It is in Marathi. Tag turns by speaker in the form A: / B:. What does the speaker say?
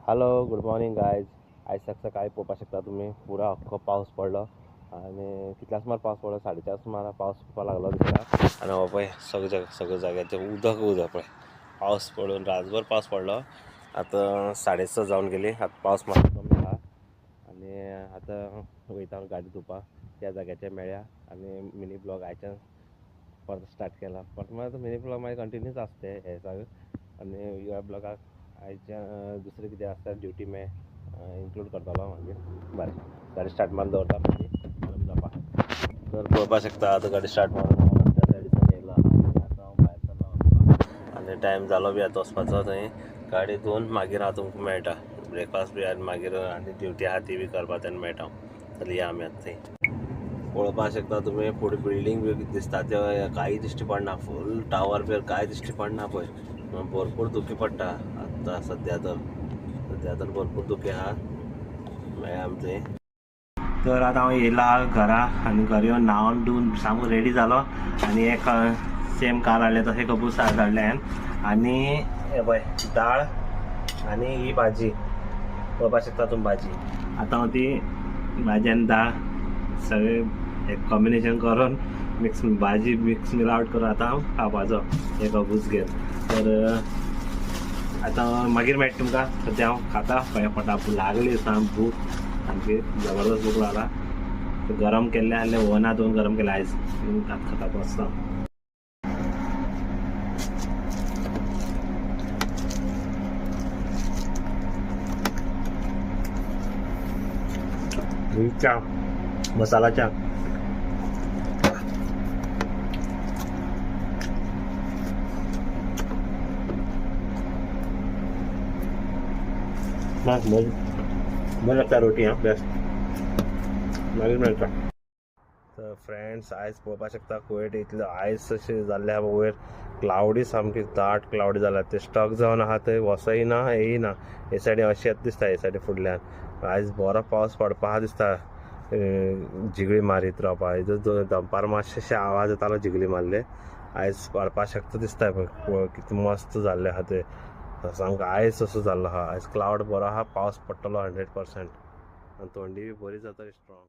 A: Hello good morning guys. आज सकाळी पळोवपाक शकता तुम्ही पुरा अख्खो पावस पडलो आणि कितल्या सुमार पावस पडलो 4:30 सुमार पावस पडपाक लागलो दिसता. आणि हो पळय सगळ्या जाग्याचेर उदक पळय. पावस पडून रातभर पावस पडलो. आतां 6:30 जावन गेली. आतां पावस मातसो कमी आहा आणि आतां वयता गाडी धुवपाक. त्या जाग्याचेर मेळया आणि मिनी ब्लॉग आयच्यान परत स्टार्ट केला. परत मागीर मिनी ब्लॉग मागीर कंटिन्यूच आसता हे सगळें. आणि ह्या ब्लॉगाक आयच्या दुसरें कितें आसता ड्युटी इन्क्लूड करतलो मागीर. बरें गाडी स्टार्ट मारून दवरता मागीर जावपा. तर पळोवपाक शकता आतां गाडी स्टार्ट मारून त्या सायडीच्यान येयला आतां हांव भायर सरलो वचपाक. आनी टायम जालो बी आतां वचपाचो. थंय गाडी धुवन मागीर हांव तुमकां मेळटा. ब्रेकफास्ट बी आनी मागीर आनी ड्युटी आहा ती बी करपा तेन्ना मेळटा. जाल्यार या आमी आतां थंय. पळोवपाक शकता तुम्ही फुडें बिल्डींग बी दिसता त्यो कांय दिश्टी पडना. फूल टावर बी कांय दिश्टी पडना पळय. भरपूर धुकें पडटा आतां सद्या तर भरपूर धुकें आहा. मेळया आमी थंय. तर आतां हांव येयला घरा आनी घरा येवन न्हांवन धुवन सामको रेडी जालो आनी एक सेम कार हाडले तशें कपूस हाडले हांवें. आनी हे पळय दाळ आनी ही भाजी पळोवपाक शकता तुमी भाजी. आतां हांव ती भाजी आनी दाळ सगळें एक कॉम्बिनेशन करून भाजी मिक्स मिलावट करून आतां हांव खावपाचो एक कपूस घेवन. तर आतां मागीर मेळटा तुमकां. सद्या हांव खाता पोटा लागली साम भूक सामकी जबरदस्त भूक लागला. गरम केल्लें आसलें ओवनांत दवरून गरम केलें आयज खाता बसता. च्या मसाला च्या बरं लागता रोटी. हां बेस्ट मागीर मेळटा. तर फ्रेंड्स आयज पळोवपाक शकता कुवेट इतलें आयज अशें जाल्लें आहा वयर. क्लावडी सामकी दाट क्लावडी जाल्या. ते स्टक जावन आहा थंय वसय ना येय ना. हे सायडीन अशें येता दिसता हे सायडीन फुडल्यान. आयज बरो पावस पडपा आहा दिसता. जिगडी मारीत रावपा. दनपार मातशें आवाज येतालो जिगडी मारले. आयज पडपा शकता दिसता. कितें मस्त जाल्लें आहा तें सामको आयज असो जाल्लो आहा. आयज क्लावड बरो आहा. पावस पडटलो 100%. आनी थंडी बी बरी जाता स्ट्रॉंग.